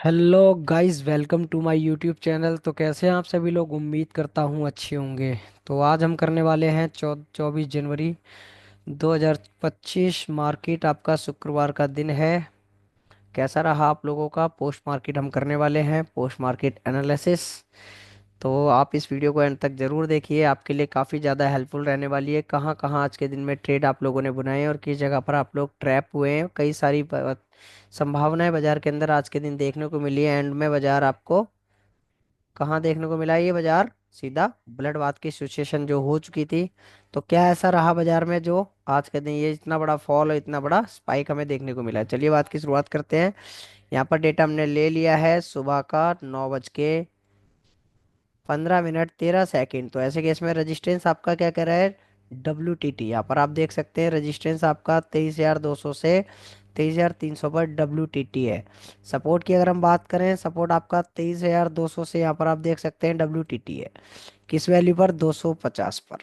Hello guys, welcome to my YouTube channel. तो कैसे हैं आप सभी लोग? उम्मीद करता हूँ अच्छे होंगे। तो आज हम करने वाले हैं 24 जनवरी 2025 मार्केट। आपका शुक्रवार का दिन है। कैसा रहा आप लोगों का? पोस्ट मार्केट हम करने वाले हैं, पोस्ट मार्केट एनालिसिस। तो आप इस वीडियो को एंड तक जरूर देखिए, आपके लिए काफ़ी ज़्यादा हेल्पफुल रहने वाली है। कहाँ कहाँ आज के दिन में ट्रेड आप लोगों ने बनाए और किस जगह पर आप लोग ट्रैप हुए हैं। कई सारी संभावनाएं बाजार के अंदर आज के दिन देखने को मिली है। एंड में बाजार आपको कहाँ देखने को मिला? ये बाजार सीधा ब्लड बाथ की सिचुएशन जो हो चुकी थी। तो क्या ऐसा रहा बाजार में जो आज के दिन ये इतना बड़ा फॉल और इतना बड़ा स्पाइक हमें देखने को मिला है? चलिए बात की शुरुआत करते हैं। यहाँ पर डेटा हमने ले लिया है सुबह का 9:15 मिनट 13 सेकेंड। तो ऐसे केस में रजिस्टेंस आपका क्या कह रहा है? WTT। यहाँ पर आप देख सकते हैं रजिस्टेंस आपका 23,200 से 23,300 पर WTT है। सपोर्ट की अगर हम बात करें, सपोर्ट आपका 23,200 से यहाँ पर आप देख सकते हैं WTT है। किस वैल्यू पर? 250 पर।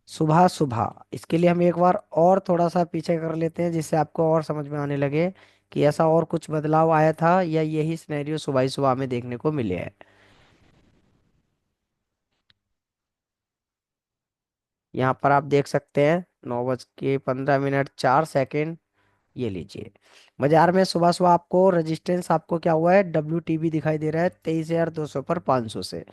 सुबह सुबह इसके लिए हम एक बार और थोड़ा सा पीछे कर लेते हैं, जिससे आपको और समझ में आने लगे कि ऐसा और कुछ बदलाव आया था या यही सिनेरियो सुबह ही सुबह में देखने को मिले हैं। यहाँ पर आप देख सकते हैं 9:15 मिनट 4 सेकेंड। ये लीजिए, बाजार में सुबह सुबह आपको रेजिस्टेंस आपको क्या हुआ है? WTB दिखाई दे रहा है 23,200 पर 500 से।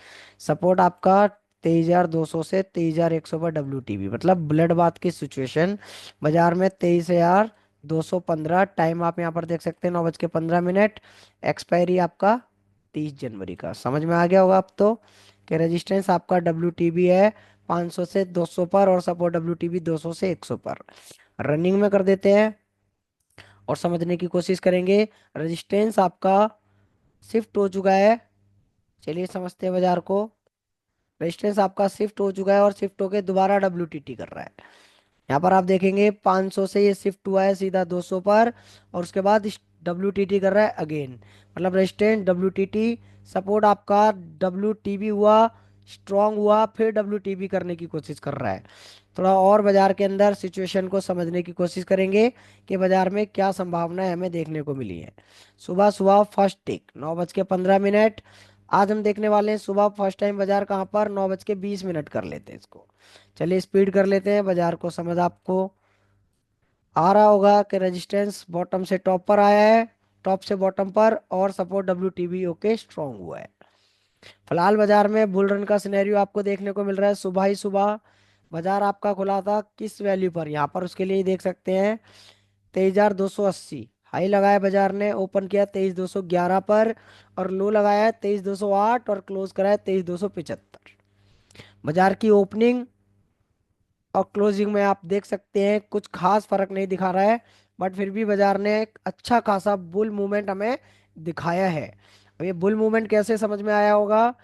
सपोर्ट आपका 23,200 से 23,100 पर WTB, मतलब ब्लड बाथ की सिचुएशन बाजार में। 23,215 टाइम आप यहाँ पर देख सकते हैं 9:15 मिनट। एक्सपायरी आपका 30 जनवरी का। समझ में आ गया होगा अब तो कि रेजिस्टेंस आपका WTB है 500 से 200 पर, और सपोर्ट WTB 200 से 100 पर। रनिंग में कर देते हैं और समझने की कोशिश करेंगे। रेजिस्टेंस आपका शिफ्ट हो चुका है। चलिए समझते हैं बाजार को। रेजिस्टेंस आपका शिफ्ट हो चुका है और शिफ्ट होके दोबारा WTT कर रहा है। यहाँ पर आप देखेंगे 500 से ये शिफ्ट हुआ है सीधा 200 पर, और उसके बाद WTT कर रहा है अगेन। मतलब रेजिस्टेंस WTT, सपोर्ट आपका WTB हुआ, स्ट्रांग हुआ, फिर WTB करने की कोशिश कर रहा है। थोड़ा और बाजार के अंदर सिचुएशन को समझने की कोशिश करेंगे कि बाजार में क्या संभावनाएं हमें देखने को मिली है। सुबह सुबह फर्स्ट टिक 9:15 मिनट। आज हम देखने वाले हैं सुबह फर्स्ट टाइम बाजार कहाँ पर? 9:20 मिनट कर लेते हैं इसको। चलिए स्पीड कर लेते हैं, बाजार को समझ आपको आ रहा होगा कि रेजिस्टेंस बॉटम से टॉप पर आया है, टॉप से बॉटम पर, और सपोर्ट WTB ओके स्ट्रांग हुआ है। फिलहाल बाजार में बुल रन का सिनेरियो आपको देखने को मिल रहा है। सुबह ही सुबह बाजार आपका खुला था किस वैल्यू पर? यहाँ पर उसके लिए देख सकते हैं 23,280 हाई लगाया बाजार ने, ओपन किया 23,211 पर, और लो लगाया 23,208 और क्लोज कराया 23,275। बाजार की ओपनिंग और क्लोजिंग में आप देख सकते हैं कुछ खास फर्क नहीं दिखा रहा है, बट फिर भी बाजार ने एक अच्छा खासा बुल मूवमेंट हमें दिखाया है। अब ये बुल मूवमेंट कैसे समझ में आया होगा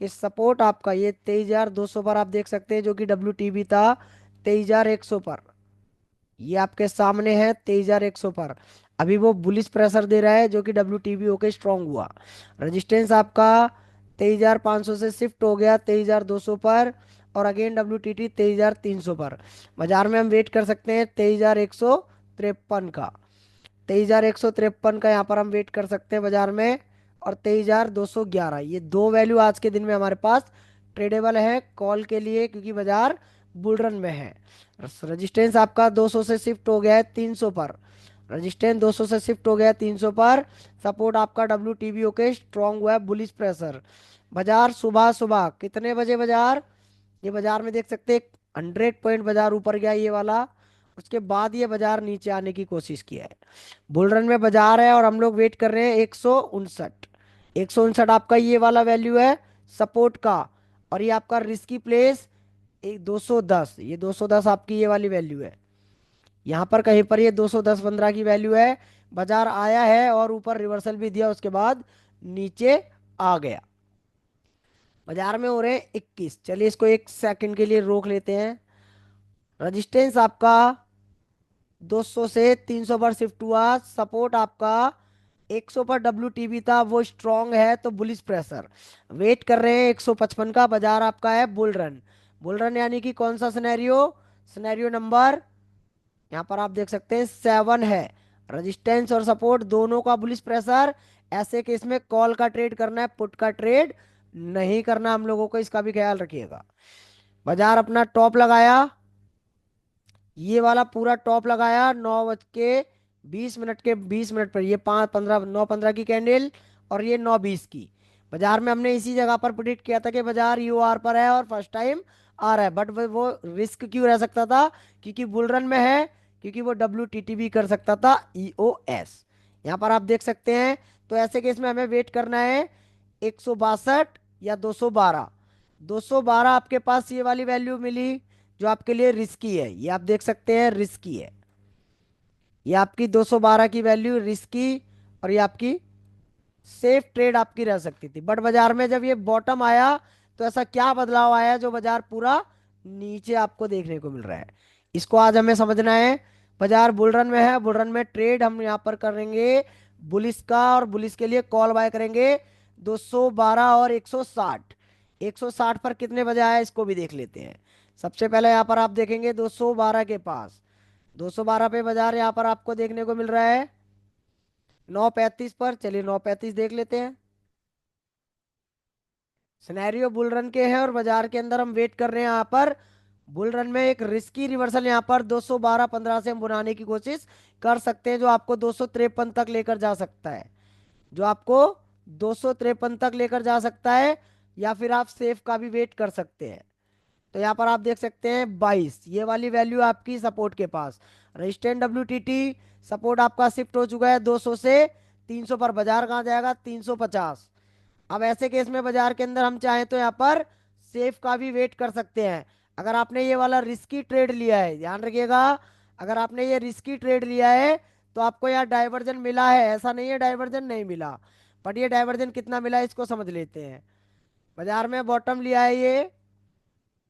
कि सपोर्ट आपका ये 23,200 पर आप देख सकते हैं, जो कि WTB था 23,100 पर। ये आपके सामने है 23,100 पर। अभी वो बुलिश प्रेशर दे रहा है, जो कि WTB होके स्ट्रांग हुआ। रेजिस्टेंस आपका 23,500 से शिफ्ट हो गया 23,200 पर, और अगेन WTT 23,300 पर। बाजार में हम वेट कर सकते हैं 23,153 का। 23,153 का यहाँ पर हम वेट कर सकते हैं बाजार में, और 23,211, ये दो वैल्यू आज के दिन में हमारे पास ट्रेडेबल है कॉल के लिए, क्योंकि बाजार बुल रन में है। रजिस्टेंस आपका 200 से शिफ्ट हो गया है 300 पर। रजिस्टेंस 200 से शिफ्ट हो गया है 300 पर। सपोर्ट आपका WTB ओके स्ट्रांग हुआ है, बुलिश प्रेशर। बाजार सुबह सुबह कितने बजे बाजार? ये बाजार में देख सकते हैं 100 पॉइंट बाजार ऊपर गया ये वाला। उसके बाद ये बाजार नीचे आने की कोशिश किया है। बुल रन में बाजार है और हम लोग वेट कर रहे हैं 159। 159 आपका ये वाला वैल्यू है सपोर्ट का, और ये आपका रिस्की प्लेस एक 210, ये 210 आपकी ये वाली वैल्यू है। यहाँ पर कहीं पर ये 210-15 की वैल्यू है। बाजार आया है और ऊपर रिवर्सल भी दिया, उसके बाद नीचे आ गया। बाजार में हो रहे हैं 21। चलिए इसको एक सेकंड के लिए रोक लेते हैं। रजिस्टेंस आपका 200 से 300 पर शिफ्ट हुआ। सपोर्ट आपका 100 पर WTB था, वो स्ट्रांग है, तो बुलिश प्रेशर। वेट कर रहे हैं 155 का। बाजार आपका है बुल रन। बुल रन यानी कि कौन सा सिनेरियो? सिनेरियो नंबर यहाँ पर आप देख सकते हैं 7 है। रेजिस्टेंस और सपोर्ट दोनों का बुलिश प्रेशर। ऐसे केस में कॉल का ट्रेड करना है, पुट का ट्रेड नहीं करना हम लोगों को, इसका भी ख्याल रखिएगा। बाजार अपना टॉप लगाया, ये वाला पूरा टॉप लगाया 9:20 के 20 मिनट पर, ये 5:15 9:15 की कैंडल और ये 9:20 की। बाजार में हमने इसी जगह पर प्रिडिक्ट किया था कि बाजार यूआर पर है और फर्स्ट टाइम आ रहा है, बट वो रिस्क क्यों रह सकता था? क्योंकि बुल रन में है, क्योंकि वो WTT भी कर सकता था EOS। यहाँ पर आप देख सकते हैं। तो ऐसे केस में हमें वेट करना है 162 या 212। 212 आपके पास ये वाली वैल्यू मिली जो आपके लिए रिस्की है, ये आप देख सकते हैं रिस्की है। ये आपकी 212 की वैल्यू रिस्की, और ये आपकी सेफ ट्रेड आपकी रह सकती थी। बट बाजार में जब ये बॉटम आया तो ऐसा क्या बदलाव आया जो बाजार पूरा नीचे आपको देखने को मिल रहा है, इसको आज हमें समझना है। बाजार बुल रन में है, बुल रन में ट्रेड हम यहाँ पर करेंगे बुलिस का, और बुलिस के लिए कॉल बाय करेंगे 212 और 160। 160 पर कितने बजे आया इसको भी देख लेते हैं। सबसे पहले यहाँ पर आप देखेंगे 212 के पास, 212 पे बाजार यहाँ पर आपको देखने को मिल रहा है 9:35 पर। चलिए 9:35 देख लेते हैं। सिनेरियो बुल रन के हैं और बाजार के अंदर हम वेट कर रहे हैं यहाँ पर बुल रन में एक रिस्की रिवर्सल, यहाँ पर 212.15 से हम बनाने की कोशिश कर सकते हैं, जो आपको 253 तक लेकर जा सकता है, जो आपको 253 तक लेकर जा सकता है। या फिर आप सेफ का भी वेट कर सकते हैं। तो यहाँ पर आप देख सकते हैं 22, ये वाली वैल्यू आपकी सपोर्ट के पास। रजिस्टेंट WTT सपोर्ट आपका शिफ्ट हो चुका है 200 से 300 पर। बाजार कहाँ जाएगा? 350। अब ऐसे केस में बाजार के अंदर हम चाहें तो यहाँ पर सेफ का भी वेट कर सकते हैं। अगर आपने ये वाला रिस्की ट्रेड लिया है, ध्यान रखिएगा, अगर आपने ये रिस्की ट्रेड लिया है तो आपको यहाँ डाइवर्जन मिला है, ऐसा नहीं है डाइवर्जन नहीं मिला। बट ये डाइवर्जन कितना मिला है इसको समझ लेते हैं। बाजार में बॉटम लिया है ये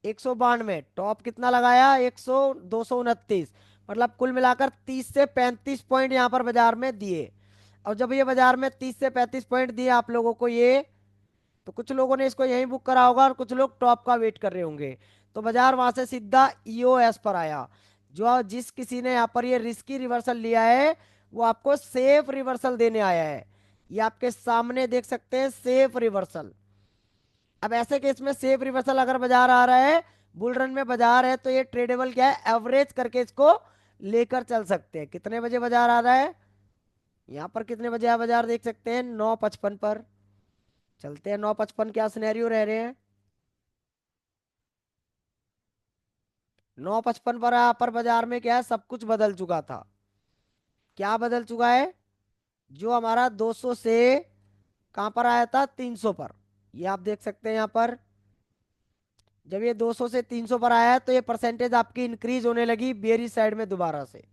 192, टॉप कितना लगाया 229, मतलब कुल मिलाकर 30 से 35 पॉइंट यहाँ पर बाजार में दिए। और जब ये बाजार में 30 से 35 पॉइंट दिए आप लोगों को ये, तो कुछ लोगों ने इसको यहीं बुक करा होगा और कुछ लोग टॉप का वेट कर रहे होंगे। तो बाजार वहां से सीधा EOS पर आया। जो जिस किसी ने यहाँ पर ये रिस्की रिवर्सल लिया है वो आपको सेफ रिवर्सल देने आया है। ये आपके सामने देख सकते हैं सेफ रिवर्सल। अब ऐसे केस में सेफ रिवर्सल अगर बाजार आ रहा है, बुल रन में बाजार है, तो ये ट्रेडेबल क्या है, एवरेज करके इसको लेकर चल सकते हैं। कितने बजे बाजार आ रहा है? यहाँ पर कितने बजे आ बाजार देख सकते हैं 9:55 पर। चलते हैं 9:55 क्या सिनेरियो रह रहे हैं। 9:55 पर यहाँ पर बाजार में क्या है, सब कुछ बदल चुका था। क्या बदल चुका है? जो हमारा 200 से कहाँ पर आया था 300 पर, ये आप देख सकते हैं यहाँ पर। जब ये 200 से 300 पर आया है तो ये परसेंटेज आपकी इंक्रीज होने लगी बेयरिश साइड में दोबारा से।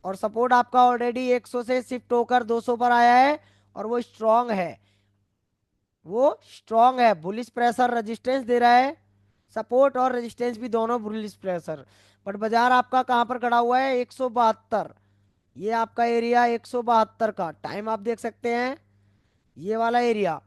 और सपोर्ट आपका ऑलरेडी 100 से शिफ्ट होकर 200 पर आया है और वो स्ट्रांग है, वो स्ट्रांग है। बुलिश प्रेशर रेजिस्टेंस दे रहा है, सपोर्ट और रेजिस्टेंस भी दोनों बुलिश प्रेशर। बट बाजार आपका कहाँ पर खड़ा हुआ है 172, ये आपका एरिया 172 का टाइम आप देख सकते हैं। ये वाला एरिया,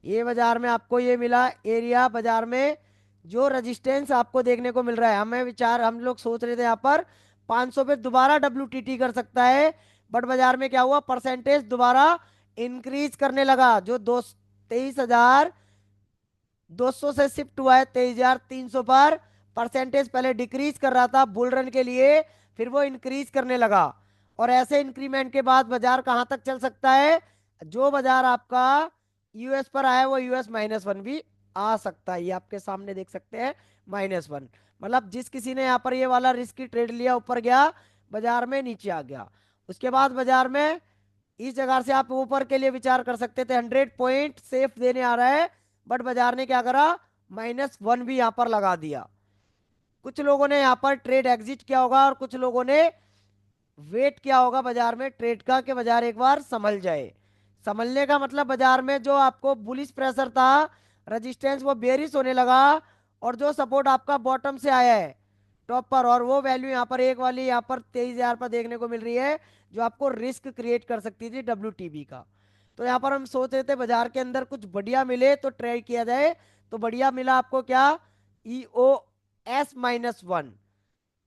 ये बाजार में आपको ये मिला एरिया, बाजार में जो रेजिस्टेंस आपको देखने को मिल रहा है। हमें विचार हम लोग सोच रहे थे यहाँ पर 500 पे दोबारा WTT कर सकता है, बट बाजार में क्या हुआ, परसेंटेज दोबारा इंक्रीज करने लगा। जो 23,200 से शिफ्ट हुआ है 23,300 पर, परसेंटेज पहले डिक्रीज कर रहा था बुल रन के लिए, फिर वो इंक्रीज करने लगा। और ऐसे इंक्रीमेंट के बाद बाजार कहां तक चल सकता है? जो बाजार आपका US पर आया वो US -1 भी आ सकता है। ये आपके सामने देख सकते हैं -1, मतलब जिस किसी ने यहाँ पर ये वाला रिस्की ट्रेड लिया ऊपर गया, बाजार में नीचे आ गया। उसके बाद बाजार में इस जगह से आप ऊपर के लिए विचार कर सकते थे, 100 पॉइंट सेफ देने आ रहा है, बट बाजार ने क्या करा, -1 भी यहाँ पर लगा दिया। कुछ लोगों ने यहाँ पर ट्रेड एग्जिट किया होगा और कुछ लोगों ने वेट किया होगा बाजार में ट्रेड का कि बाजार एक बार संभल जाए। संभलने का मतलब बाजार में जो आपको बुलिश प्रेशर था, रेजिस्टेंस वो बेरिश होने लगा, और जो सपोर्ट आपका बॉटम से आया है टॉप पर, और वो वैल्यू यहाँ पर एक वाली यहाँ पर 23,000 पर देखने को मिल रही है, जो आपको रिस्क क्रिएट कर सकती थी WTB का। तो यहाँ पर हम सोच रहे थे बाजार के अंदर कुछ बढ़िया मिले तो ट्रेड किया जाए। तो बढ़िया मिला आपको क्या, EOS -1।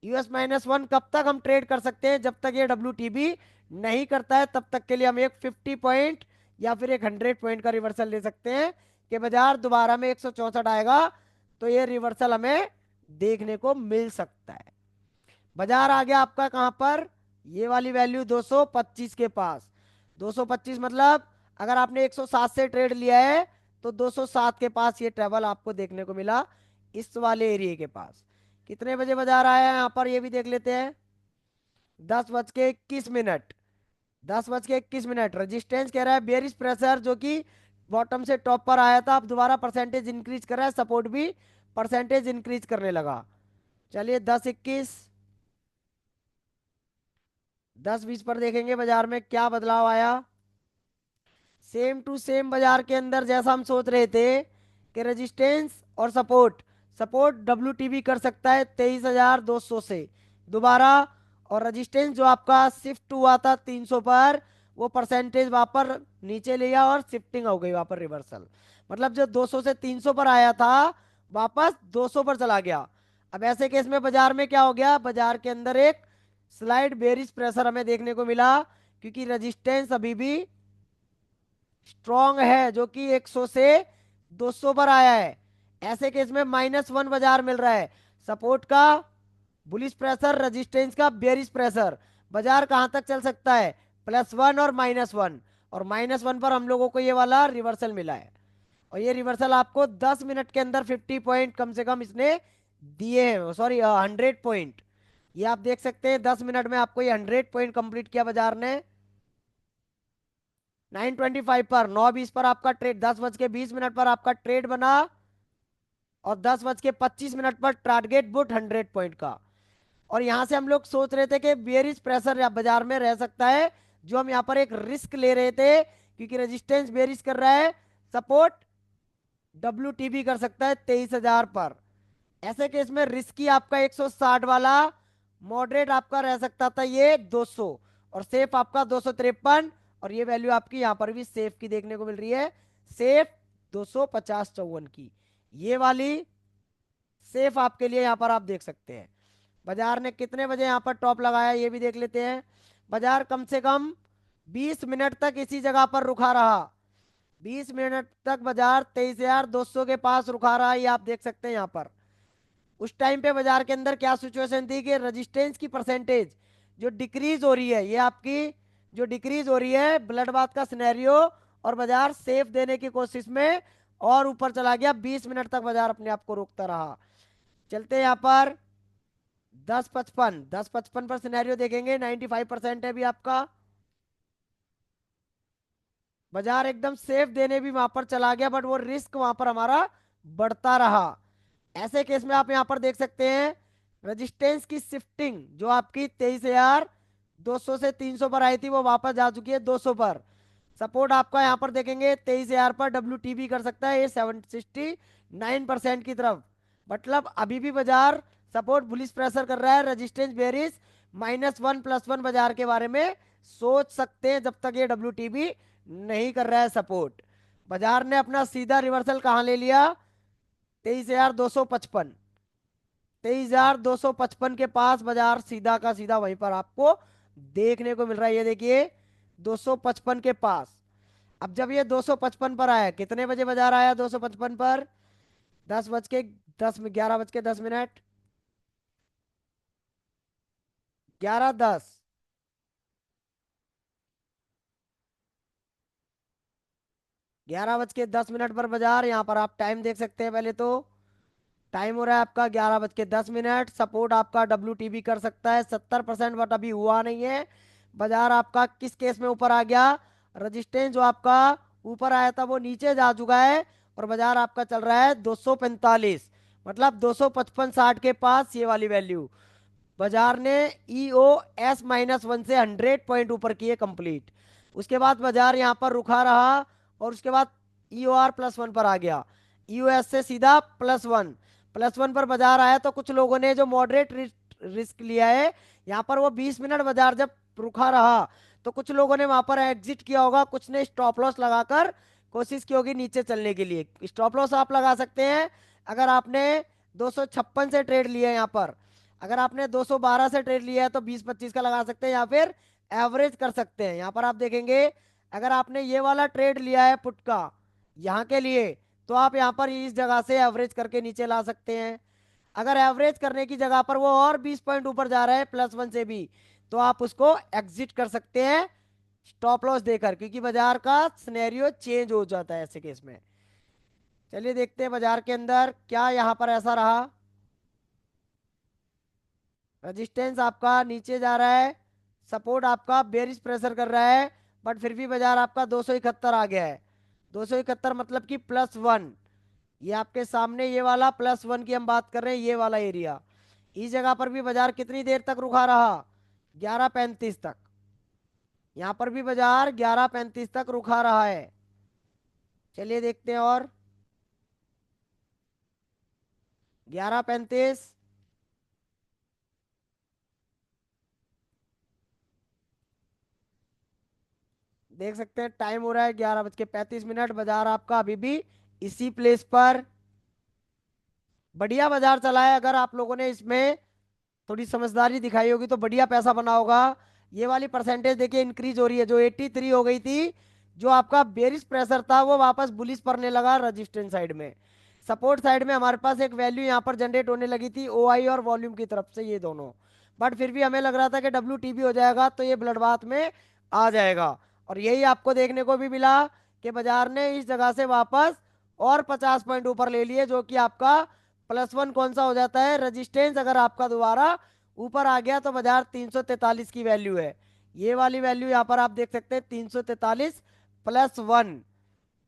US-1 कब तक हम ट्रेड कर सकते हैं? जब तक ये WTB नहीं करता है तब तक के लिए हम एक 50 पॉइंट या फिर एक 100 पॉइंट का रिवर्सल ले सकते हैं कि बाजार दोबारा में 164 आएगा तो ये रिवर्सल हमें देखने को मिल सकता है। बाजार आ गया आपका कहां पर? ये वाली वैल्यू 225 के पास। 225 मतलब अगर आपने 107 से ट्रेड लिया है तो 207 के पास ये ट्रेवल आपको देखने को मिला, इस वाले एरिया के पास। कितने बजे बाजार आया है यहाँ पर ये भी देख लेते हैं। 10:21। 10:21 रजिस्टेंस कह रहा है बेरिश प्रेशर जो कि बॉटम से टॉप पर आया था, अब दोबारा परसेंटेज इंक्रीज कर रहा है, सपोर्ट भी परसेंटेज इंक्रीज करने लगा। चलिए 10:21, 10:20 पर देखेंगे बाजार में क्या बदलाव आया। सेम टू सेम बाजार के अंदर जैसा हम सोच रहे थे कि रेजिस्टेंस और सपोर्ट, सपोर्ट WTB कर सकता है 23,200 से दोबारा, और रेजिस्टेंस जो आपका शिफ्ट हुआ था 300 पर वो परसेंटेज वहां पर नीचे लिया और शिफ्टिंग हो गई वहां पर रिवर्सल। मतलब जो 200 से 300 पर आया था वापस 200 पर चला गया। अब ऐसे केस में बाजार में क्या हो गया? बाजार के अंदर एक स्लाइड बेरिश प्रेशर हमें देखने को मिला क्योंकि रेजिस्टेंस अभी भी स्ट्रॉन्ग है जो कि 100 से 200 पर आया है। ऐसे केस में -1 बाजार मिल रहा है। सपोर्ट का बुलिश प्रेशर, रेजिस्टेंस का बेरिश प्रेशर। बाजार कहां तक चल सकता है? +1 और -1, और -1 पर हम लोगों को ये वाला रिवर्सल मिला है, और ये रिवर्सल आपको 10 मिनट के अंदर 50 पॉइंट कम से कम इसने दिए हैं, सॉरी 100 पॉइंट। ये आप देख सकते हैं 10 मिनट में आपको ये 100 पॉइंट कंप्लीट किया बाजार ने। 9:25 पर, 9:20 पर आपका ट्रेड, 10:20 पर आपका ट्रेड बना, और 10:25 पर टारगेट बुट 100 पॉइंट का। और यहां से हम लोग सोच रहे थे कि बेयरिश प्रेशर या बाजार में रह सकता है, जो हम यहाँ पर एक रिस्क ले रहे थे क्योंकि रेजिस्टेंस बेयरिश कर रहा है, सपोर्ट WTB कर सकता है 23,000 पर। ऐसे केस में रिस्की आपका 160 वाला, मॉडरेट आपका रह सकता था ये 200, और सेफ आपका 253, और ये वैल्यू आपकी यहाँ पर भी सेफ की देखने को मिल रही है, सेफ 250-54 की। ये वाली सेफ आपके लिए यहाँ पर आप देख सकते हैं। बाजार ने कितने बजे यहाँ पर टॉप लगाया ये भी देख लेते हैं। बाजार कम से कम 20 मिनट तक इसी जगह पर रुका रहा। 20 मिनट तक बाजार 23,200 के पास रुका रहा, ये आप देख सकते हैं यहाँ पर। उस टाइम पे बाजार के अंदर क्या सिचुएशन थी कि रेजिस्टेंस की परसेंटेज जो डिक्रीज हो रही है, ये आपकी जो डिक्रीज हो रही है ब्लड बाथ का सिनेरियो, और बाजार सेफ देने की कोशिश में और ऊपर चला गया। 20 मिनट तक बाजार अपने आप को रोकता रहा। चलते हैं यहाँ पर 10:55 पर सिनेरियो देखेंगे। 95% है भी आपका। बाजार एकदम सेफ देने भी वहां पर चला गया, बट वो रिस्क वहां पर हमारा बढ़ता रहा। ऐसे केस में आप यहां पर देख सकते हैं रेजिस्टेंस की शिफ्टिंग जो आपकी 23,200 से 300 पर आई थी वो वापस जा चुकी है 200 पर। सपोर्ट आपका यहां पर देखेंगे 23,000 पर WTB कर सकता है ये 769% की तरफ। मतलब अभी भी बाजार सपोर्ट बुलिश प्रेशर कर रहा है, रेजिस्टेंस बेरिश -1 +1 बाजार के बारे में सोच सकते हैं जब तक ये WTB नहीं कर रहा है सपोर्ट। बाजार ने अपना सीधा रिवर्सल कहां ले लिया? 23,255, 23,255 के पास बाजार सीधा का सीधा वहीं पर आपको देखने को मिल रहा है। ये देखिए 255 के पास। अब जब ये 255 पर आया, कितने बजे बाजार आया 255 पर? 11:10, 11:10, 11:10 पर बाजार, यहाँ पर आप टाइम देख सकते हैं। पहले तो टाइम हो रहा है आपका 11:10। सपोर्ट आपका WTB कर सकता है 70%, बट अभी हुआ नहीं है। बाजार आपका किस केस में ऊपर आ गया? रजिस्टेंस जो आपका ऊपर आया था वो नीचे जा चुका है, और बाजार आपका चल रहा है 245, मतलब 255-60 के पास ये वाली वैल्यू। बाजार ने EOS-1 से 100 पॉइंट ऊपर किए कंप्लीट। उसके बाद बाजार यहाँ पर रुका रहा, और उसके बाद EOR+1 पर आ गया। EOS से सीधा +1, +1 पर बाजार आया तो कुछ लोगों ने जो मॉडरेट रिस्क लिया है यहाँ पर, वो 20 मिनट बाजार जब रुका रहा तो कुछ लोगों ने वहां पर एग्जिट किया होगा, कुछ ने स्टॉप लॉस लगाकर कोशिश की होगी नीचे चलने के लिए। स्टॉप लॉस आप लगा सकते हैं अगर आपने 256 से ट्रेड लिया है यहाँ पर। अगर आपने 212 से ट्रेड लिया है तो 20-25 का लगा सकते हैं, या फिर एवरेज कर सकते हैं। यहाँ पर आप देखेंगे, अगर आपने ये वाला ट्रेड लिया है पुट का यहाँ के लिए, तो आप यहाँ पर इस जगह से एवरेज करके नीचे ला सकते हैं। अगर एवरेज करने की जगह पर वो और 20 पॉइंट ऊपर जा रहा है +1 से भी, तो आप उसको एग्जिट कर सकते हैं स्टॉप लॉस देकर, क्योंकि बाजार का सिनेरियो चेंज हो जाता है ऐसे केस में। चलिए देखते हैं बाजार के अंदर क्या यहाँ पर ऐसा रहा। रेजिस्टेंस आपका नीचे जा रहा है, सपोर्ट आपका बेरिश प्रेशर कर रहा है, बट फिर भी बाजार आपका 271 आ गया है। 271 मतलब कि +1। ये आपके सामने ये वाला +1 की हम बात कर रहे हैं, ये वाला एरिया। इस जगह पर भी बाजार कितनी देर तक रुका रहा? 11:35 तक। यहाँ पर भी बाजार 11:35 तक रुका रहा है। चलिए देखते हैं, और 11:35। देख सकते हैं टाइम हो रहा है 11:35। बाजार आपका अभी भी इसी प्लेस पर बढ़िया बाजार चला है। अगर आप लोगों ने इसमें थोड़ी समझदारी दिखाई होगी तो बढ़िया पैसा बना होगा। ये वाली परसेंटेज देखिए इंक्रीज हो रही है, जो 83 हो गई थी, जो आपका बेरिश प्रेशर था वो वापस बुलिश पड़ने लगा रजिस्टेंस साइड में। सपोर्ट साइड में हमारे पास एक वैल्यू यहाँ पर जनरेट होने लगी थी OI और वॉल्यूम की तरफ से, ये दोनों। बट फिर भी हमें लग रहा था कि WTB हो जाएगा तो ये ब्लड बाथ में आ जाएगा, और यही आपको देखने को भी मिला कि बाजार ने इस जगह से वापस और 50 पॉइंट ऊपर ले लिए, जो कि आपका +1 कौन सा हो जाता है, रजिस्टेंस। अगर आपका दोबारा ऊपर आ गया तो बाजार 343 की वैल्यू है, ये वाली वैल्यू यहाँ पर आप देख सकते हैं 343 +1।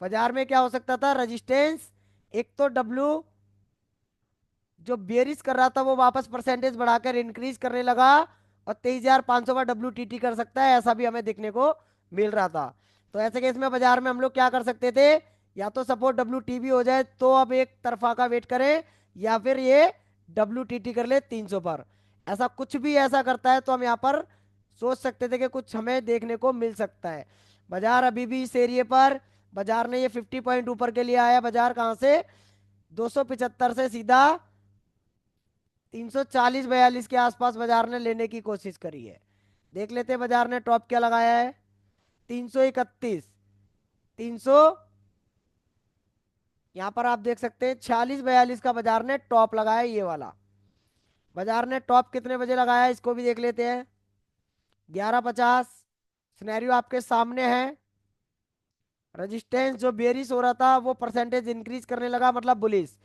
बाजार में क्या हो सकता था, रजिस्टेंस, एक तो डब्ल्यू जो बेरिश कर रहा था वो वापस परसेंटेज बढ़ाकर इंक्रीज करने लगा, और 23,500 का WTT कर सकता है, ऐसा भी हमें देखने को मिल रहा था। तो ऐसे केस में बाजार में हम लोग क्या कर सकते थे, या तो सपोर्ट WTB हो जाए तो अब एक तरफा का वेट करें, या फिर ये WTT कर ले 300 पर। ऐसा कुछ भी ऐसा करता है तो हम यहाँ पर सोच सकते थे कि कुछ हमें देखने को मिल सकता है। बाजार अभी भी इस एरिए पर, बाजार ने ये 50 पॉइंट ऊपर के लिए आया, बाजार कहाँ से 275 से सीधा 340-42 के आसपास बाजार ने लेने की कोशिश करी है। देख लेते हैं बाजार ने टॉप क्या लगाया है, 331। 300, यहाँ पर आप देख सकते हैं 46-42 का बाजार ने टॉप लगाया है, ये वाला। बाजार ने टॉप कितने बजे लगाया है इसको भी देख लेते हैं, 11:50। सिनेरियो आपके सामने है। रेजिस्टेंस जो बेरिश हो रहा था वो परसेंटेज इंक्रीज करने लगा, मतलब बुलिश।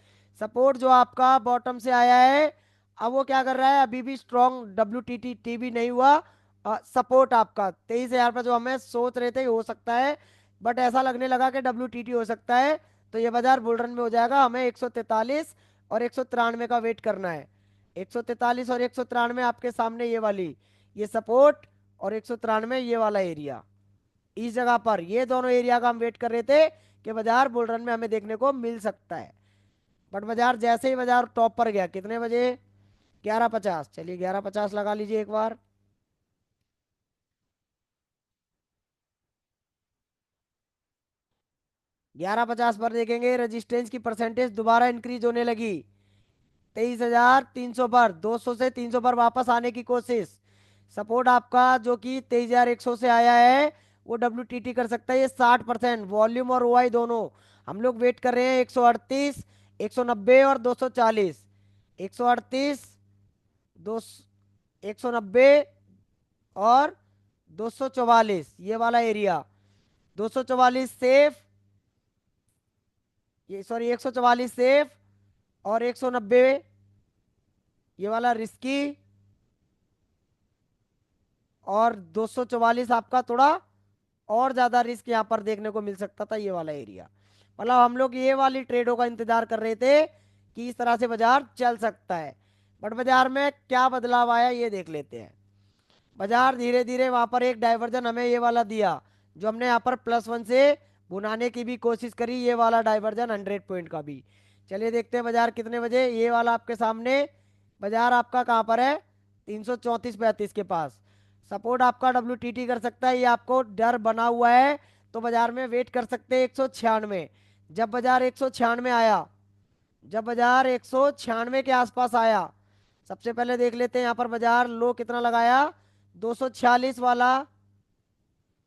सपोर्ट जो आपका बॉटम से आया है, अब वो क्या कर रहा है, अभी भी स्ट्रॉन्ग WTT नहीं हुआ। सपोर्ट आपका 23,000 पर जो हमें सोच रहे थे हो सकता है, बट ऐसा लगने लगा कि WTT हो सकता है, तो ये बाजार बुल रन में हो जाएगा। हमें 143 और 193 का वेट करना है। 143 और 193 आपके सामने, ये वाली, ये सपोर्ट, और 193 ये वाला एरिया। इस जगह पर ये दोनों एरिया का हम वेट कर रहे थे कि बाजार बुल रन में हमें देखने को मिल सकता है। बट बाजार जैसे ही बाजार टॉप पर गया, कितने बजे, 11:50। चलिए 11:50 लगा लीजिए एक बार। 11:50 पर देखेंगे रेजिस्टेंस की परसेंटेज दोबारा इंक्रीज होने लगी, 23,300 पर, 200 से 300 पर वापस आने की कोशिश। सपोर्ट आपका जो कि 23,100 से आया है, वो WTT कर सकता है ये 60%। वॉल्यूम और OI दोनों हम लोग वेट कर रहे हैं, 138, 190 और 240। 138, दो 190 और 244, ये वाला एरिया। 244 सेफ, ये सॉरी 144 सेफ, और 190 ये वाला रिस्की, और 244 आपका थोड़ा और ज्यादा रिस्क यहाँ पर देखने को मिल सकता था, ये वाला एरिया। मतलब हम लोग ये वाली ट्रेडों का इंतजार कर रहे थे कि इस तरह से बाजार चल सकता है। बट बाजार में क्या बदलाव आया ये देख लेते हैं। बाजार धीरे धीरे वहां पर एक डाइवर्जन हमें ये वाला दिया, जो हमने यहाँ पर +1 से भुनाने की भी कोशिश करी, ये वाला डाइवर्जन 100 पॉइंट का भी। चलिए देखते हैं बाजार कितने बजे, ये वाला आपके सामने। बाजार आपका कहाँ पर है, 334-35 के पास। सपोर्ट आपका WTT कर सकता है, ये आपको डर बना हुआ है, तो बाजार में वेट कर सकते हैं 196। जब बाजार 196 आया, जब बाजार 196 के आसपास आया, सबसे पहले देख लेते हैं यहाँ पर बाजार लो कितना लगाया, 246 वाला,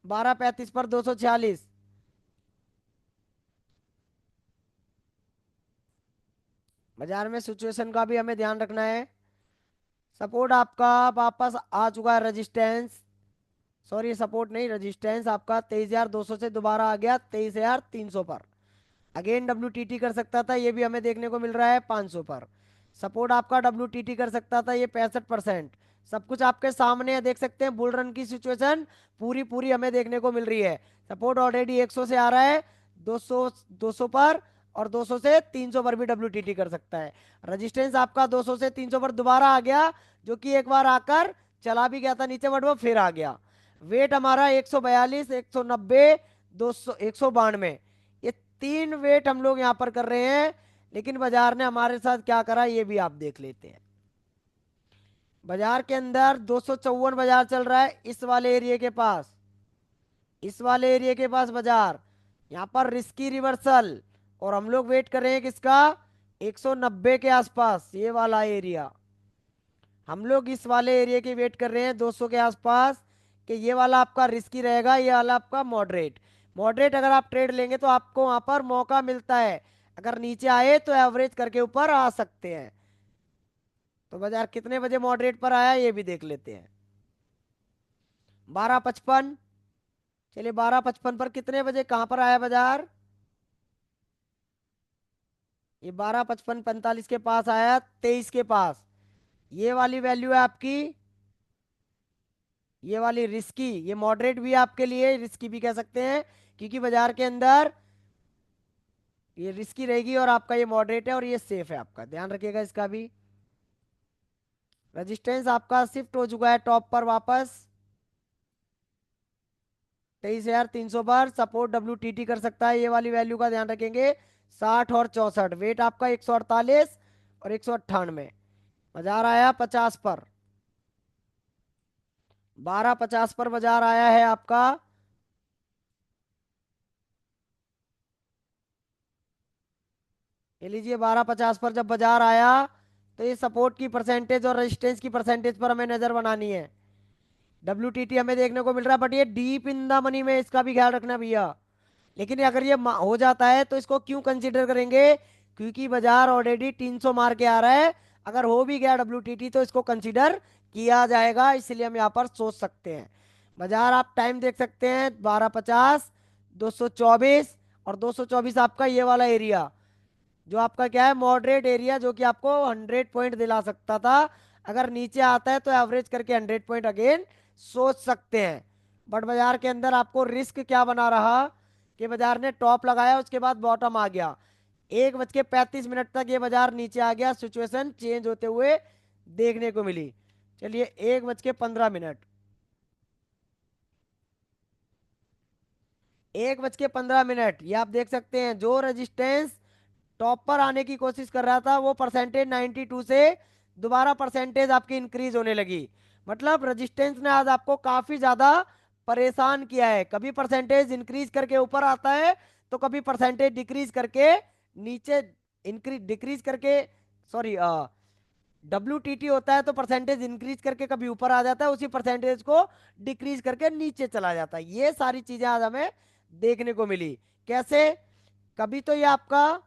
12:35 पर 246। बाजार में सिचुएशन का भी हमें ध्यान रखना है। सपोर्ट आपका वापस आ चुका है, रेजिस्टेंस, सॉरी सपोर्ट नहीं रेजिस्टेंस आपका 23,200 से दोबारा आ गया 23,300 पर। अगेन WTT कर सकता था, ये भी हमें देखने को मिल रहा है 500 पर। सपोर्ट आपका WTT कर सकता था, ये 65%। सब कुछ आपके सामने है, देख सकते हैं बुल रन की सिचुएशन पूरी पूरी हमें देखने को मिल रही है। सपोर्ट ऑलरेडी 100 से आ रहा है, 200 200 पर, और 200 से 300 पर भी WTT कर सकता है। रजिस्टेंस आपका 200 से 300 पर दोबारा आ गया, जो कि एक बार आकर चला भी गया था नीचे, बट वो फिर आ गया। वेट हमारा 142, 190, 200, 192, ये तीन वेट हम लोग यहाँ पर कर रहे हैं। लेकिन बाजार ने हमारे साथ क्या करा ये भी आप देख लेते हैं। बाजार के अंदर 254 बाजार चल रहा है इस वाले एरिया के पास, इस वाले एरिया के पास बाजार, यहाँ पर रिस्की रिवर्सल। और हम लोग वेट कर रहे हैं किसका, 190 के आसपास, ये वाला एरिया। हम लोग इस वाले एरिया की वेट कर रहे हैं 200 के आसपास, कि ये वाला आपका रिस्की रहेगा, ये वाला आपका मॉडरेट। मॉडरेट अगर आप ट्रेड लेंगे तो आपको वहां पर मौका मिलता है, अगर नीचे आए तो एवरेज करके ऊपर आ सकते हैं। तो बाजार कितने बजे मॉडरेट पर आया ये भी देख लेते हैं। 12:55, चलिए 12:55 पर कितने बजे कहां पर आया बाजार, ये 12:55 45 के पास आया, 23 के पास। ये वाली वैल्यू है आपकी, ये वाली रिस्की, ये मॉडरेट भी आपके लिए रिस्की भी कह सकते हैं, क्योंकि बाजार के अंदर ये रिस्की रहेगी और आपका ये मॉडरेट है और ये सेफ है, आपका ध्यान रखिएगा इसका भी। रेजिस्टेंस आपका शिफ्ट हो चुका है टॉप पर वापस 23,300 पर। सपोर्ट WTT कर सकता है, ये वाली वैल्यू का ध्यान रखेंगे, 60 और 64। वेट आपका 148 और 198। बाजार आया 50 पर, 12:50 पर बाजार आया है आपका। ये लीजिए 12:50 पर जब बाजार आया, तो ये सपोर्ट की परसेंटेज और रेजिस्टेंस की परसेंटेज पर हमें नजर बनानी है। WTT हमें देखने को मिल रहा है, बट ये डीप इन द मनी में, इसका भी ख्याल रखना भैया। लेकिन अगर ये हो जाता है तो इसको क्यों कंसीडर करेंगे, क्योंकि बाजार ऑलरेडी 300 मार के आ रहा है। अगर हो भी गया WTT तो इसको कंसीडर किया जाएगा, इसलिए हम यहाँ पर सोच सकते हैं। बाजार आप टाइम देख सकते हैं 12:50, 224, और 224 आपका ये वाला एरिया, जो आपका क्या है मॉडरेट एरिया, जो कि आपको 100 पॉइंट दिला सकता था। अगर नीचे आता है तो एवरेज करके 100 पॉइंट अगेन सोच सकते हैं। बट बाजार के अंदर आपको रिस्क क्या बना रहा, कि बाजार ने टॉप लगाया उसके बाद बॉटम आ गया, 1:35 तक ये बाजार नीचे आ गया, सिचुएशन चेंज होते हुए देखने को मिली। चलिए 1:15, 1:15, ये आप देख सकते हैं जो रेजिस्टेंस टॉप पर आने की कोशिश कर रहा था वो परसेंटेज 92 से दोबारा परसेंटेज आपकी इंक्रीज होने लगी। मतलब रेजिस्टेंस ने आज आपको काफी ज्यादा परेशान किया है, कभी परसेंटेज इंक्रीज करके ऊपर आता है तो कभी परसेंटेज डिक्रीज करके नीचे, इंक्रीज डिक्रीज करके, सॉरी WTT होता है तो परसेंटेज इंक्रीज करके कभी ऊपर आ जाता है, उसी परसेंटेज को डिक्रीज करके नीचे चला जाता है। ये सारी चीजें आज हमें देखने को मिली। कैसे, कभी तो ये आपका,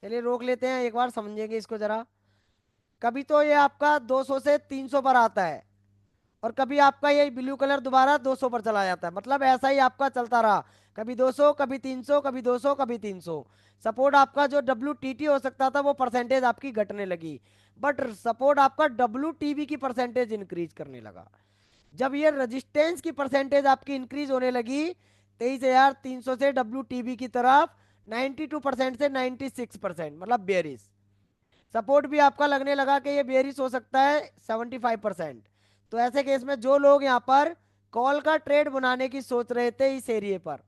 चलिए रोक लेते हैं एक बार समझेंगे इसको जरा। कभी तो ये आपका 200 से 300 पर आता है, और कभी आपका ये ब्लू कलर दोबारा 200 पर चला जाता है, मतलब ऐसा ही आपका चलता रहा, कभी 200 कभी 300, कभी 200 कभी 300। सपोर्ट आपका जो WTT हो सकता था वो परसेंटेज आपकी घटने लगी, बट सपोर्ट आपका WTB की परसेंटेज इंक्रीज करने लगा। जब ये रेजिस्टेंस की परसेंटेज आपकी इंक्रीज होने लगी 23,300 से WTB की तरफ 92% से 96%, मतलब बेरिस। सपोर्ट भी आपका लगने लगा कि ये बेरिस हो सकता है 75%। तो ऐसे केस में जो लोग यहाँ पर कॉल का ट्रेड बनाने की सोच रहे थे इस एरिए पर,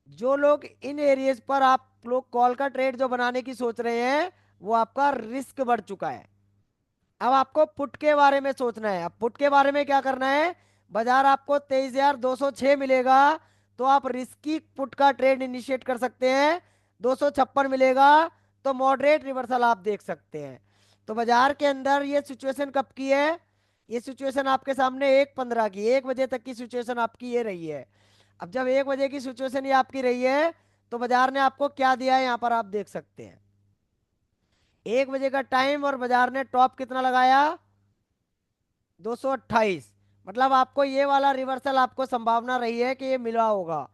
जो लोग इन एरिएज पर आप लोग कॉल का ट्रेड जो बनाने की सोच रहे हैं, वो आपका रिस्क बढ़ चुका है। अब आपको पुट के बारे में सोचना है। अब पुट के बारे में क्या करना है, बाजार आपको 23,206 मिलेगा तो आप रिस्की पुट का ट्रेड इनिशिएट कर सकते हैं। 256 मिलेगा तो मॉडरेट रिवर्सल आप देख सकते हैं। तो बाजार के अंदर ये सिचुएशन कब की है? ये सिचुएशन आपके सामने 1:15 की, 1 बजे तक की सिचुएशन आपकी ये रही है। अब जब 1 बजे की सिचुएशन ये आपकी रही है, तो बाजार ने आपको क्या दिया है यहाँ पर आप देख सकते हैं। 1 बजे का टाइम और बाजार ने टॉप कितना लगाया? 228। मतलब आपको ये वाला रिवर्सल आपको संभावना रही है कि ये मिला होगा।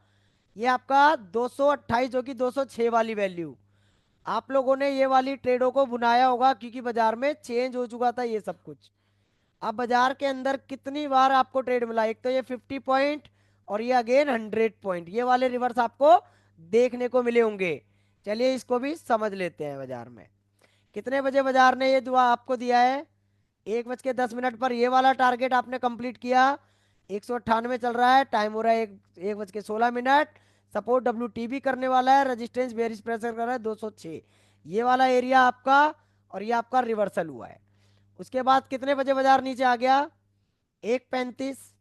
ये आपका 228 जो कि 206 वाली वैल्यू, आप लोगों ने ये वाली ट्रेडों को बुनाया होगा क्योंकि बाजार में चेंज हो चुका था ये सब कुछ। अब बाजार के अंदर कितनी बार आपको ट्रेड मिला? एक तो ये 50 पॉइंट और ये अगेन 100 पॉइंट, ये वाले रिवर्स आपको देखने को मिले होंगे। चलिए इसको भी समझ लेते हैं। बाजार में कितने बजे बाजार ने ये दुआ आपको दिया है? 1:10 पर ये वाला टारगेट आपने कंप्लीट किया। 198 चल रहा है, टाइम हो रहा है 1:16। सपोर्ट WTB करने वाला है, रेजिस्टेंस बेरिश प्रेशर कर रहा है 206, ये वाला एरिया आपका। और ये आपका रिवर्सल हुआ है। उसके बाद कितने बजे बाजार नीचे आ गया? 1:35।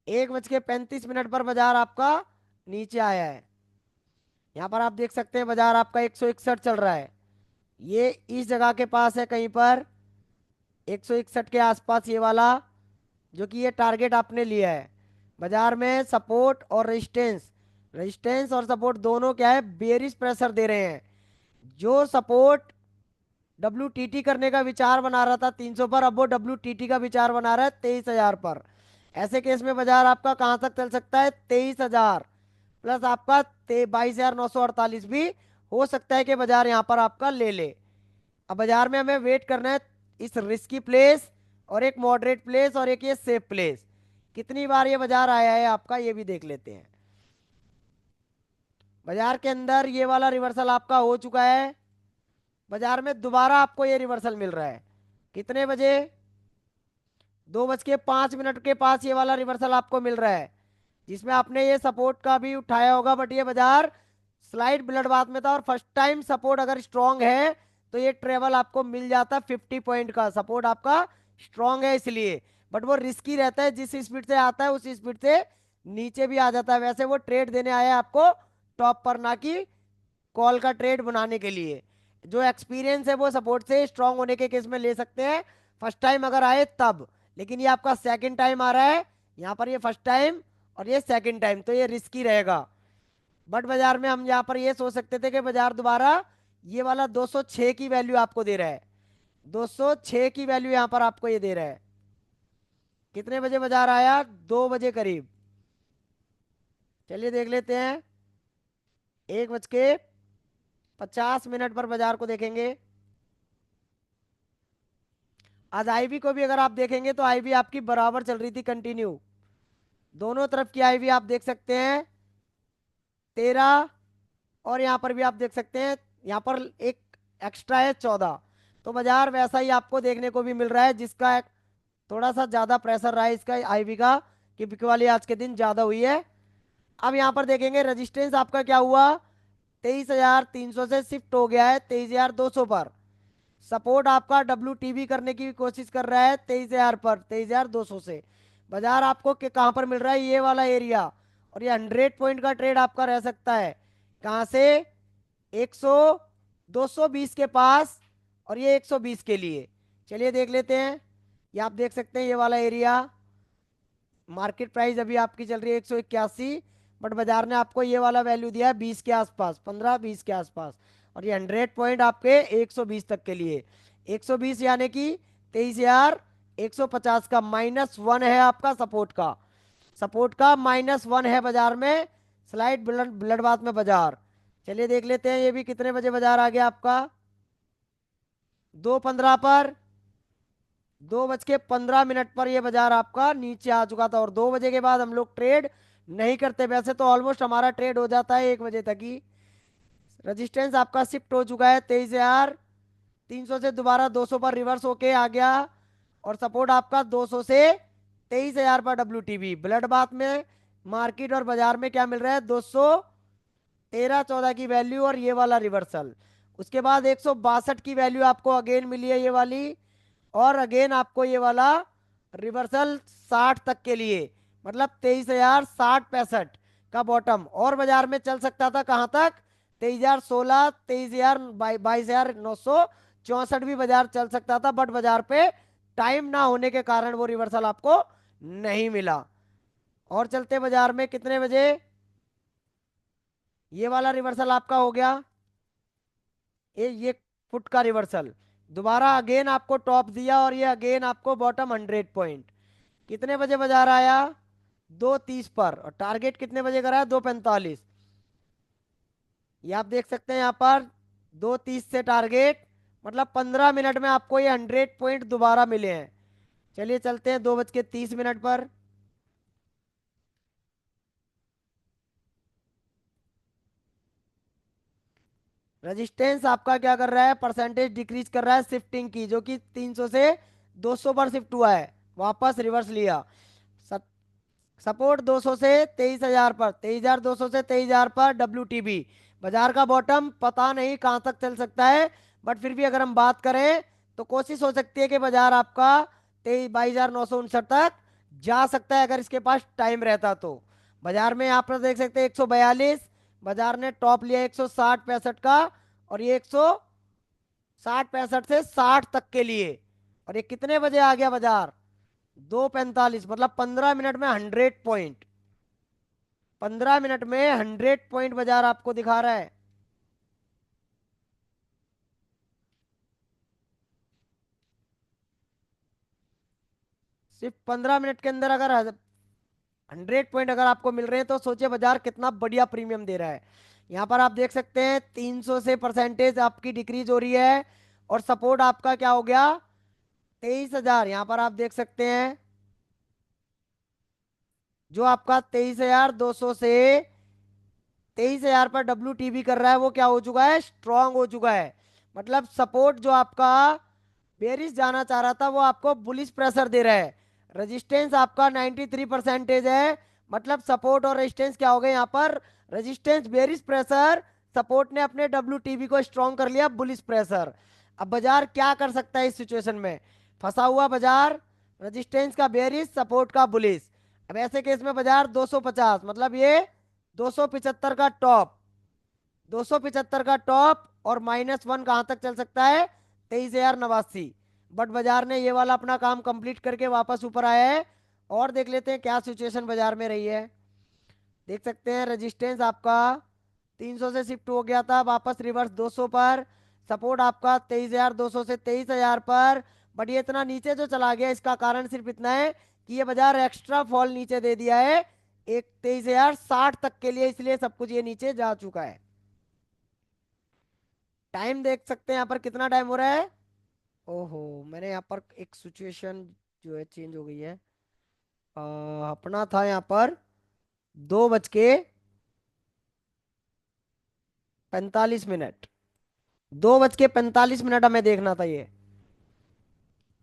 1:35 पर बाजार आपका नीचे आया है। यहाँ पर आप देख सकते हैं बाजार आपका 161 चल रहा है, ये इस जगह के पास है कहीं पर 161 के आसपास, ये वाला जो कि ये टारगेट आपने लिया है। बाजार में सपोर्ट और रेजिस्टेंस, रेजिस्टेंस और सपोर्ट दोनों क्या है? बेरिश प्रेशर दे रहे हैं। जो सपोर्ट WTT करने का विचार बना रहा था 300 पर, अब वो WTT का विचार बना रहा है 23,000 पर। ऐसे केस में बाजार आपका कहां तक चल सकता है? 23,000 प्लस आपका 22,948 भी हो सकता है कि बाजार यहाँ पर आपका ले ले। अब बाजार में हमें वेट करना है इस रिस्की प्लेस और एक मॉडरेट प्लेस और एक ये सेफ प्लेस। कितनी बार ये बाजार आया है आपका ये भी देख लेते हैं। बाजार के अंदर ये वाला रिवर्सल आपका हो चुका है। बाजार में दोबारा आपको ये रिवर्सल मिल रहा है। कितने बजे? 2:05 के पास ये वाला रिवर्सल आपको मिल रहा है, जिसमें आपने ये सपोर्ट का भी उठाया होगा, बट ये बाजार स्लाइड ब्लड बाथ में था और फर्स्ट टाइम सपोर्ट अगर स्ट्रांग है तो ये ट्रेवल आपको मिल जाता। 50 पॉइंट का सपोर्ट आपका स्ट्रांग है इसलिए, बट वो रिस्की रहता है। जिस स्पीड से आता है उस स्पीड से नीचे भी आ जाता है। वैसे वो ट्रेड देने आया है आपको टॉप पर, ना कि कॉल का ट्रेड बनाने के लिए। जो एक्सपीरियंस है वो सपोर्ट से स्ट्रांग होने के केस में ले सकते हैं, फर्स्ट टाइम अगर आए तब। लेकिन ये आपका सेकंड टाइम आ रहा है यहाँ पर, ये फर्स्ट टाइम और ये सेकंड टाइम, तो ये रिस्की रहेगा। बट बाजार में हम यहाँ पर ये सोच सकते थे कि बाजार दोबारा ये वाला 206 की वैल्यू आपको दे रहा है। 206 की वैल्यू यहाँ पर आपको ये दे रहा है। कितने बजे बाजार आया? 2 बजे करीब। चलिए देख लेते हैं। 1:50 पर बाजार को देखेंगे। आज आईवी को भी अगर आप देखेंगे तो आईवी आपकी बराबर चल रही थी कंटिन्यू। दोनों तरफ की आईवी आप देख सकते हैं 13, और यहाँ पर भी आप देख सकते हैं यहाँ पर एक एक्स्ट्रा है 14। तो बाजार वैसा ही आपको देखने को भी मिल रहा है, जिसका थोड़ा सा ज्यादा प्रेशर रहा है इसका आईवी का, कि बिक वाली आज के दिन ज्यादा हुई है। अब यहाँ पर देखेंगे रेजिस्टेंस आपका क्या हुआ? 23,300 से शिफ्ट हो गया है 23,200 पर। सपोर्ट आपका WTB करने की कोशिश कर रहा है 23,000 पर, 23,200 से। बाजार आपको कहाँ पर मिल रहा है? ये वाला एरिया। और ये 100 पॉइंट का ट्रेड आपका रह सकता है। कहाँ से? 100 220 के पास और ये 120 के लिए। चलिए देख लेते हैं। ये आप देख सकते हैं ये वाला एरिया। मार्केट प्राइस अभी आपकी चल रही है 181, बट बाजार ने आपको ये वाला वैल्यू दिया है 20 के आसपास, 15-20 के आसपास। और ये 100 पॉइंट आपके 120 तक के लिए। 120 यानी कि 23,150 का -1 है आपका सपोर्ट का। सपोर्ट का -1 है बाजार में, स्लाइड ब्लड ब्लड बाथ में बाजार। चलिए देख लेते हैं ये भी कितने बजे बाजार आ गया आपका? 2:15 पर। 2:15 पर ये बाजार आपका नीचे आ चुका था, और 2 बजे के बाद हम लोग ट्रेड नहीं करते। वैसे तो ऑलमोस्ट हमारा ट्रेड हो जाता है 1 बजे तक ही। रेजिस्टेंस आपका शिफ्ट हो चुका है 23,300 से, दोबारा 200 पर रिवर्स होके आ गया। और सपोर्ट आपका 200 से 23,000 पर WTB ब्लड बाथ में। मार्केट और बाजार में क्या मिल रहा है? 213-14 की वैल्यू और ये वाला रिवर्सल। उसके बाद 162 की वैल्यू आपको अगेन मिली है ये वाली, और अगेन आपको ये वाला रिवर्सल 60 तक के लिए, मतलब 23,060-65। का बॉटम, और बाजार में चल सकता था कहाँ तक, 23,016, 23,000, 22,964 भी बाजार चल सकता था, बट बाजार पे टाइम ना होने के कारण वो रिवर्सल आपको नहीं मिला। और चलते बाजार में कितने बजे, ये वाला रिवर्सल आपका हो गया, ये फुट का रिवर्सल, दोबारा अगेन आपको टॉप दिया, और ये अगेन आपको बॉटम 100 पॉइंट। कितने बजे बाजार आया, 2:30 पर, और टारगेट कितने बजे करा है, 2:45। ये आप देख सकते हैं यहाँ पर, 2:30 से टारगेट, मतलब 15 मिनट में आपको ये 100 पॉइंट दोबारा मिले हैं। चलिए चलते हैं 2:30 पर। रेजिस्टेंस आपका क्या कर रहा है, परसेंटेज डिक्रीज कर रहा है शिफ्टिंग की, जो कि 300 से 200 पर शिफ्ट हुआ है, वापस रिवर्स लिया। सपोर्ट 200 से 23,000 पर, 23,200 से 23,000 पर डब्ल्यू बाजार का बॉटम पता नहीं कहां तक चल सकता है, बट फिर भी अगर हम बात करें तो कोशिश हो सकती है कि बाजार आपका 22,959 तक जा सकता है, अगर इसके पास टाइम रहता तो। बाजार में यहाँ पर देख सकते हैं 142, बाजार ने टॉप लिया 160-65 का, और ये 160-65 से 60 तक के लिए। और ये कितने बजे आ गया बाजार, 2:45, मतलब 15 मिनट में 100 पॉइंट, 15 मिनट में 100 पॉइंट बाजार आपको दिखा रहा है। सिर्फ 15 मिनट के अंदर अगर 100 पॉइंट अगर आपको मिल रहे हैं, तो सोचिए बाजार कितना बढ़िया प्रीमियम दे रहा है। यहाँ पर आप देख सकते हैं 300 से परसेंटेज आपकी डिक्रीज हो रही है, और सपोर्ट आपका क्या हो गया, 23,000। यहाँ पर आप देख सकते हैं जो आपका 23,200 से 23,000 पर डब्ल्यू कर रहा है, वो क्या हो चुका है, स्ट्रांग हो चुका है। मतलब सपोर्ट जो आपका बेरिस जाना चाह रहा था, वो आपको बुलिश प्रेशर दे रहा है। रेजिस्टेंस आपका 93 परसेंटेज है, मतलब सपोर्ट और रेजिस्टेंस क्या हो गए यहाँ पर, रेजिस्टेंस बेरिस प्रेशर, सपोर्ट ने अपने डब्ल्यू को स्ट्रांग कर लिया बुलिश प्रेशर। अब बाजार क्या कर सकता है इस सिचुएशन में, फंसा हुआ बाजार, रेजिस्टेंस का बेरिस, सपोर्ट का बुलिश। अब ऐसे केस में बाजार 250, मतलब ये 275 का टॉप, 275 का टॉप, और -1 कहां तक चल सकता है, 23,089। बट बाजार ने ये वाला अपना काम कंप्लीट करके वापस ऊपर आया है। और देख लेते हैं क्या सिचुएशन बाजार में रही है। देख सकते हैं रेजिस्टेंस आपका 300 से शिफ्ट हो गया था, वापस रिवर्स 200 पर। सपोर्ट आपका 23,200 से 23,000 पर। बट ये इतना नीचे जो चला गया, इसका कारण सिर्फ इतना है कि ये बाजार एक्स्ट्रा फॉल नीचे दे दिया है एक 23,060 तक के लिए, इसलिए सब कुछ ये नीचे जा चुका है। टाइम देख सकते हैं यहाँ पर कितना टाइम हो रहा है। ओहो, मैंने यहाँ पर एक सिचुएशन जो है चेंज हो गई है। अ, अपना था यहाँ पर 2:45, 2:45 हमें देखना था ये।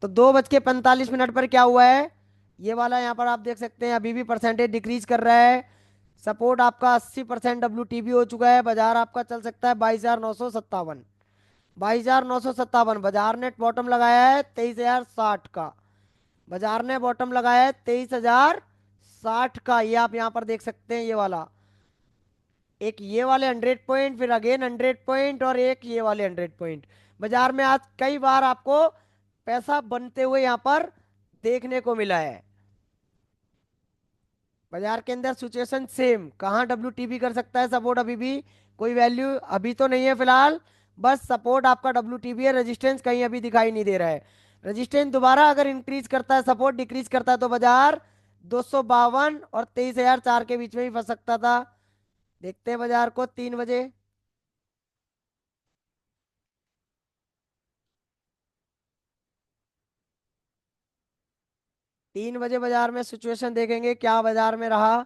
तो 2:45 पर क्या हुआ है, ये वाला यहाँ पर आप देख सकते हैं अभी भी परसेंटेज डिक्रीज कर रहा है। सपोर्ट आपका 80% डब्ल्यू हो चुका है, बाजार आपका चल सकता है 22,957, 22,957। बाजार ने बॉटम लगाया है 23,060 का, बाजार ने बॉटम लगाया है 23,060 का, ये आप यहाँ पर देख सकते हैं। ये वाला एक, ये वाले 100 पॉइंट, फिर अगेन 100 पॉइंट, और एक ये वाले 100 पॉइंट। बाजार में आज कई बार आपको पैसा बनते हुए यहाँ पर देखने को मिला है। बाजार के अंदर सिचुएशन सेम, कहाँ डब्ल्यू कर सकता है सपोर्ट, अभी भी कोई वैल्यू अभी तो नहीं है फिलहाल, बस सपोर्ट आपका डब्ल्यू है, रेजिस्टेंस कहीं अभी दिखाई नहीं दे रहा है। रेजिस्टेंस दोबारा अगर इंक्रीज करता है, सपोर्ट डिक्रीज करता है, तो बाजार 252 और 23,004 के बीच में ही फंस सकता था। देखते हैं बाजार को 3 बजे। 3 बजे बाजार में सिचुएशन देखेंगे क्या बाजार में रहा।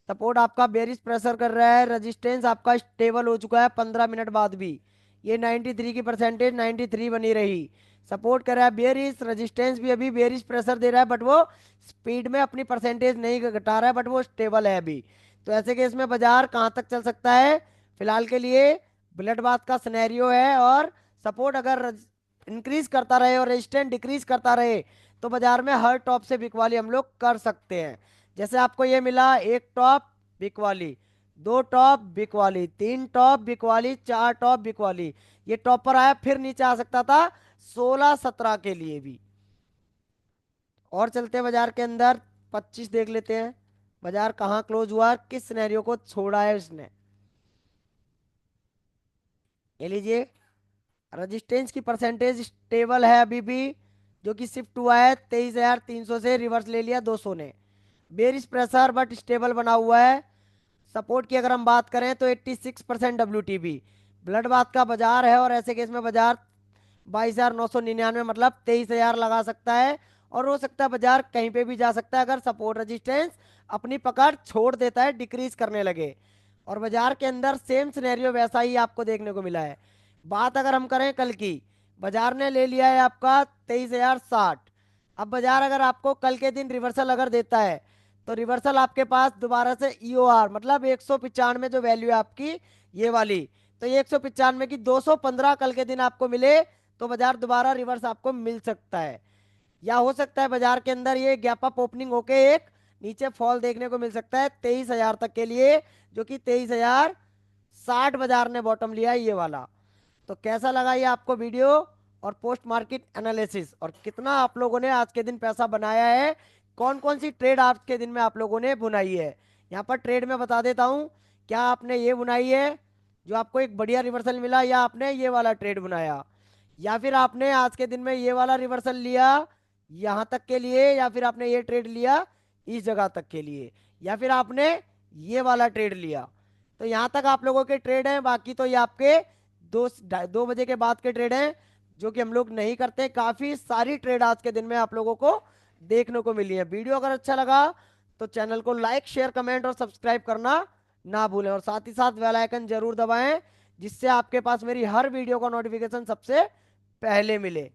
सपोर्ट आपका बेरिश प्रेशर कर रहा है, रेजिस्टेंस आपका स्टेबल हो चुका है 15 मिनट बाद भी, ये 93 की परसेंटेज 93 बनी रही। सपोर्ट कर रहा है बेरिश, रेजिस्टेंस भी अभी बेरिश प्रेशर दे रहा है, बट वो स्पीड में अपनी परसेंटेज नहीं घटा रहा है, बट वो स्टेबल है अभी। तो ऐसे केस में बाजार कहाँ तक चल सकता है, फिलहाल के लिए ब्लड बाथ का सिनेरियो है, और सपोर्ट अगर इंक्रीज करता रहे और रेजिस्टेंस डिक्रीज करता रहे, तो बाजार में हर टॉप से बिकवाली हम लोग कर सकते हैं। जैसे आपको ये मिला एक टॉप बिक वाली, दो टॉप बिक वाली, तीन टॉप बिक वाली, चार टॉप बिक वाली, ये टॉप पर आया, फिर नीचे आ सकता था 16 17 के लिए भी। और चलते हैं बाजार के अंदर, 25 देख लेते हैं बाजार कहाँ क्लोज हुआ, किस सिनेरियो को छोड़ा है उसने। ये लीजिए, रजिस्टेंस की परसेंटेज स्टेबल है अभी भी, जो कि शिफ्ट हुआ है 23,300 से, रिवर्स ले लिया 200 ने। बेरिश प्रेशर बट स्टेबल बना हुआ है। सपोर्ट की अगर हम बात करें तो 86% WTB, ब्लड बाथ का बाजार है, और ऐसे केस में बाजार 22,999 मतलब 23,000 लगा सकता है। और हो सकता है बाजार कहीं पे भी जा सकता है अगर सपोर्ट रेजिस्टेंस अपनी पकड़ छोड़ देता है, डिक्रीज करने लगे। और बाजार के अंदर सेम सिनेरियो वैसा ही आपको देखने को मिला है। बात अगर हम करें कल की, बाजार ने ले लिया है आपका 23,060। अब बाजार अगर आपको कल के दिन रिवर्सल अगर देता है, तो रिवर्सल आपके पास दोबारा से EOR मतलब 195 जो वैल्यू है आपकी, ये वाली, तो ये 195 की 215 कल के दिन आपको मिले, तो बाजार दोबारा रिवर्स आपको मिल सकता है। या हो सकता है बाजार के अंदर ये गैप अप ओपनिंग होके एक नीचे फॉल देखने को मिल सकता है 23,000 तक के लिए, जो कि 23,060 बाजार ने बॉटम लिया है ये वाला। तो कैसा लगा ये आपको वीडियो और पोस्ट मार्केट एनालिसिस, और कितना आप लोगों ने आज के दिन पैसा बनाया है, कौन कौन सी ट्रेड आज के दिन में आप लोगों ने बुनाई है। यहाँ पर ट्रेड में बता देता हूँ, क्या आपने ये बुनाई है जो आपको एक बढ़िया रिवर्सल मिला, या आपने ये वाला ट्रेड बनाया, या फिर आपने आज के दिन में ये वाला रिवर्सल लिया यहाँ तक के लिए, या फिर आपने ये ट्रेड लिया इस जगह तक के लिए, या फिर आपने ये वाला ट्रेड लिया। तो यहाँ तक आप लोगों के ट्रेड हैं, बाकी तो ये आपके 2 बजे के बाद के ट्रेड हैं, जो कि हम लोग नहीं करते। काफी सारी ट्रेड आज के दिन में आप लोगों को देखने को मिली है। वीडियो अगर अच्छा लगा तो चैनल को लाइक शेयर कमेंट और सब्सक्राइब करना ना भूलें, और साथ ही साथ बेल आइकन जरूर दबाएं, जिससे आपके पास मेरी हर वीडियो का नोटिफिकेशन सबसे पहले मिले।